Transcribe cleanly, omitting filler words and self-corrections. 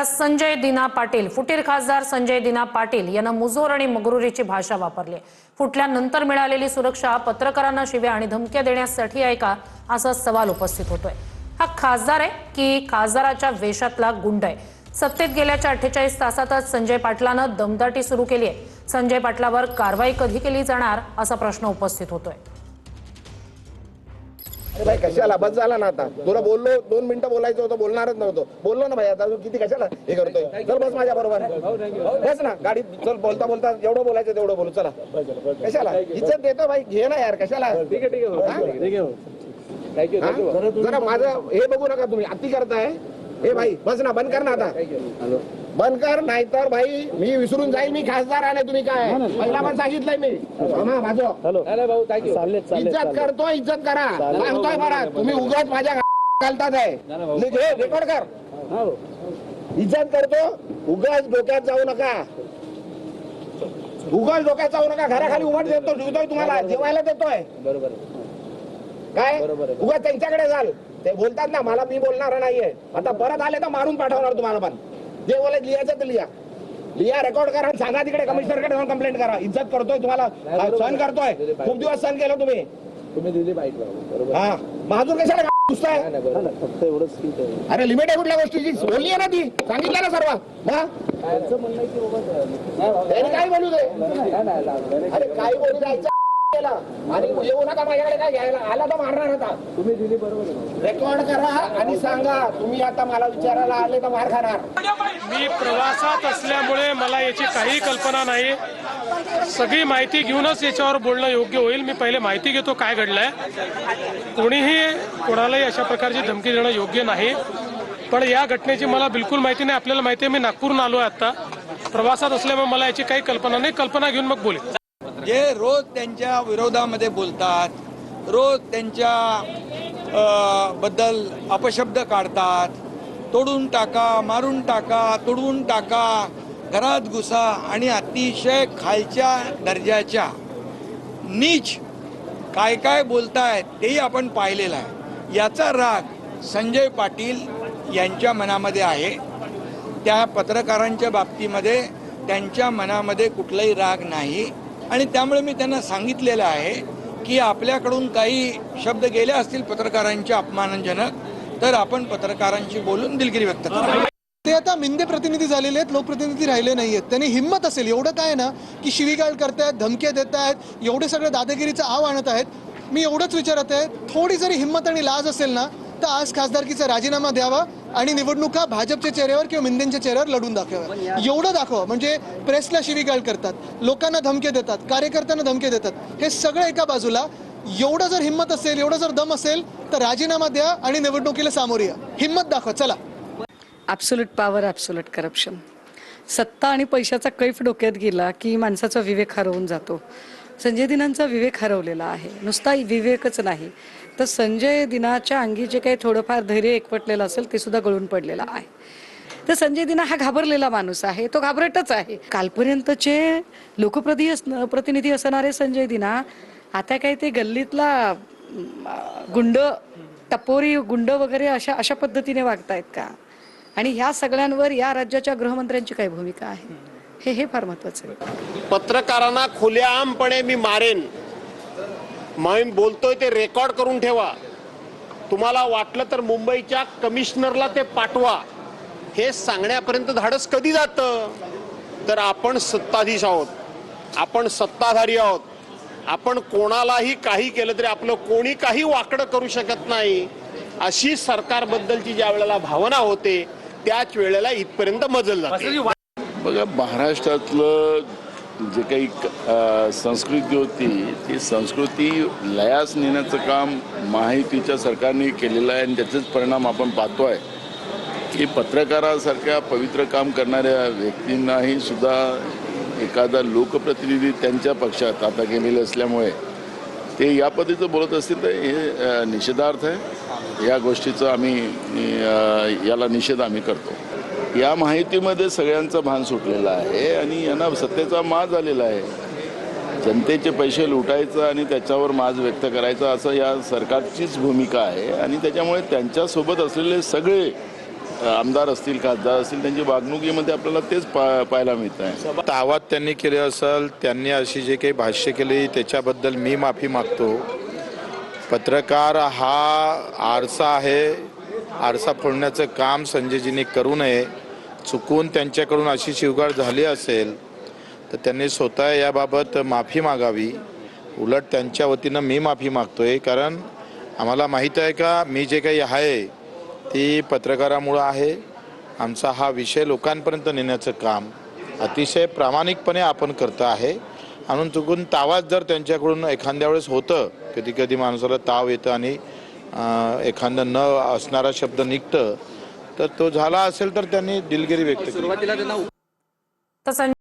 आता संजय दिना पाटील, फुटीर खासदार संजय दिना पाटील यांना मुजोर आणि मगरुरीची भाषा वापरली। फुटल्यानंतर मिळालेली सुरक्षा पत्रकारांना शिव्या आणि धमक्या देण्यासाठी आहे का, असा सवाल उपस्थित होतोय। हा खासदार आहे की खासदाराच्या वेशातला गुंड आहे? सत्तेत गेल्याच्या 48 तासातच संजय पाटलांनं दमदाटी सुरू केली आहे। संजय पाटलावर कारवाई कधी केली जाणार, असा प्रश्न उपस्थित होतोय। अरे भाई कशाला बस झाला ना, आता तुला बोललो 2 मिनिटं बोलायचं होतं, बोलणारच नव्हतो, बोललो ना भाई, आता तू किती कशाला हे करतोय? चल बस माझ्या बरोबर, बस ना गाडीत, चल बोलता बोलता जेवढं बोलायचं तेवढं बोलू, चला कशाला इज्जत देतो भाई, घे ना यार, कशाला? ठीक आहे जरा माझं हे बघू नका तुम्ही, अति करताय। हे भाई बस ना, बंद कर ना आता, बंद कर, नाहीतर भाई मी विसरून जाईल मी खासदार आले, तुम्ही काय पहिला पण सांगितलंय मी। इज्जत करतो, इज्जत करा, सांगतोय बरा, तुम्ही उगाच माझ्या घालतात आहे, रेकॉर्ड कर, इज्जत करतो, उगाच डोक्यात जाऊ नका, उगाच डोक्यात जाऊ नका, घराखाली उघड देतो, जेवतोय तुम्हाला, जेवायला देतोय, बरोबर काय? उगाच त्यांच्याकडे जाल, ते बोलतात ना मला, मी बोलणार नाहीये, आता परत आले तर मारून पाठवणार तुम्हाला, पण जे बोलायचं लिहायचं तर लिहा, रेकॉर्ड करा, सांगा तिकडे कमिशनरकडे जाऊन कंप्लेंट करा। इज्जत करतोय, तुम्हाला सहन करतोय, खूप दिवस सहन केलं तुम्ही दिली पाहिजे, हा महाजूर कशाला घुसताय? फक्त एवढंच, अरे लिमिट आहे कुठल्या गोष्टीची, बोलली आहे ना ती, सांगितलं ना सर्व, त्यांनी काय बोलू दे, अरे काय बोलू द्यायचं आणि येऊ नका माझ्याकडे, काय घ्यायला आला तर मारणार होता, तुम्ही दिली बरोबर, रेकॉर्ड करा आणि सांगा, तुम्ही आता मला विचारायला आले तर मार खाणार। मी प्रवासात असल्यामुळे मला याची काही कल्पना नाही, सगळी माहिती घेऊनच याच्यावर बोलणं योग्य होईल। मी पहिले माहिती घेतो काय घडलंय, कोणीही कोणालाही अशा प्रकारची धमकी देणं योग्य नाही, पण या घटनेची मला बिलकुल माहिती नाही। आपल्याला माहिती आहे मी नागपूरहून आलोय, आता प्रवासात असल्यामुळे मला याची काही कल्पना नाही, कल्पना घेऊन मग बोलेन। जे रोज त्यांच्या विरोधामध्ये बोलतात, रोज त्यांच्या बद्दल अपशब्द काढतात, तोडून टाका, मारून टाका, तुडवून टाका, घरात घुसा आणि अतिशय खालच्या दर्जाच्या नीच काय काय बोलतायत तेही आपण पाहिलेलं आहे। याचा राग संजय पाटील यांच्या मनामध्ये आहे, त्या पत्रकारांच्या बाबतीमध्ये त्यांच्या मनामध्ये कुठलाही राग नाही आणि त्यामुळे मी त्यांना सांगितलेलं आहे की आपल्याकडून काही शब्द गेले असतील पत्रकारांच्या अपमानजनक, तर आपण पत्रकारांशी बोलून दिलगिरी व्यक्त करू। ते आता मिंदे प्रतिनिधी झालेले आहेत, लोकप्रतिनिधी राहिले नाहीयेत, त्यांनी हिंमत असेल एवढं काय ना की शिवीगाळ करतायत, धमक्या देत आहेत, एवढे सगळे दादागिरीचं आव आणत आहेत। मी एवढंच विचारत आहे, थोडी जरी हिंमत आणि लाज असेल ना तर आज खासदारकीचा राजीनामा द्यावा आणि निवडणुका भाजपच्या चेहऱ्यावर किंवा मिंदेंच्या चेहऱ्यावर लढून दाखवा, एवढं दाखवा। म्हणजे प्रेसला शिवीगाळ करतात, लोकांना धमके देतात, कार्यकर्त्यांना धमके देतात, हे सगळं एका बाजूला, एवढं जर हिंमत असेल, एवढं जर दम असेल तर राजीनामा द्या आणि निवडणुकीला सामोरे या, हिंमत दाखवा, चला। ॲब्सोल्यूट पॉवर, ॲब्सोल्यूट करप्शन, सत्ता आणि पैशाचा कैफ डोक्यात गेला की माणसाचा विवेक हरवून जातो। संजय दिनांचा विवेक हरवलेला आहे, नुसता विवेकच नाही तर संजय दिनाच्या अंगी जे काही थोडंफार धैर्य एकवटलेलं असेल ते सुद्धा गळून पडलेलं आहे। तर संजय दिना हा घाबरलेला माणूस आहे, तो घाबरटच आहे। कालपर्यंतचे लोकप्रतिनिधी असणारे संजय दिना आता काय ते गल्लीतला गुंड, टपोरी गुंड वगैरे अशा पद्धतीने वागतायत का? आणि ह्या सगळ्यांवर या राज्याच्या गृहमंत्र्यांची काय भूमिका आहे, हे फार महत्वाचं आहे। पत्रकारांना खुलेआमपणे मी मारेन, मी बोलतोय ते रेकॉर्ड करून ठेवा, तुम्हाला वाटलं तर मुंबईच्या कमिशनरला ते पाठवा, हे सांगण्यापर्यंत धाडस कधी जातं? तर आपण सत्ताधीश आहोत, आपण सत्ताधारी आहोत, आपण कोणालाही काही केलं तरी आपलं कोणी काही वाकडं करू शकत नाही, अशी सरकारबद्दलची ज्या वेळेला भावना होते त्याच वेळेला इथपर्यंत मजल जाते। बघा, महाराष्ट्रातलं जे काही संस्कृती होती ती संस्कृती लयास नेण्याचं काम महायुतीच्या सरकारने केलेलं आहे आणि त्याचेच परिणाम आपण पाहतोय की पत्रकारासारख्या पवित्र काम करणाऱ्या व्यक्तींनाही सुद्धा एखादा लोकप्रतिनिधी त्यांच्या पक्षात आता गेलेले असल्यामुळे ते या पद्धतीचं बोलत असतील तर हे निषेधार्थ आहे। या गोष्टीचं याला निषेध आम्ही करतो। या माहितीमध्ये सगळ्यांचं भान सुटलेलं आहे आणि यांना सत्तेचा माज झालेला आहे। जनतेचे पैसे लुटायचं आणि त्याच्यावर माज व्यक्त करायचा असं या सरकारचीच भूमिका आहे आणि त्याच्यामुळे त्यांच्यासोबत असलेले सगळे आमदार असतील खासदार असतील त्यांची वागणुकीमध्ये आपल्याला तेच पाहायला मिळत आहे. दावा त्यांनी केले असेल, त्यांनी अशी जे काही भाष्य केली त्याच्याबद्दल मी माफी मागतो. पत्रकार हा आरसा आहे, आरसा फोडण्याचं काम संजयजींनी करू नये. चुकून त्यांच्याकडून अशी शिवगाळ झाली असेल तर त्यांनी स्वतः याबाबत माफी मागावी. उलट त्यांच्या वतीनं मी माफी मागतोय, कारण आम्हाला माहीत आहे का मी जे काही आहे ती पत्रकारामुळं आहे. आमचा हा विषय लोकांपर्यंत नेण्याचं काम अतिशय प्रामाणिकपणे आपण करतो आहे. आणून चुकून तावाच जर त्यांच्याकडून एखाद्या वेळेस होतं, कधी कधी माणसाला ताव येतं आणि एखादं न असणारा शब्द निघतं, तर तो झाला असेल तर त्यांनी दिलगिरी व्यक्त केली. तर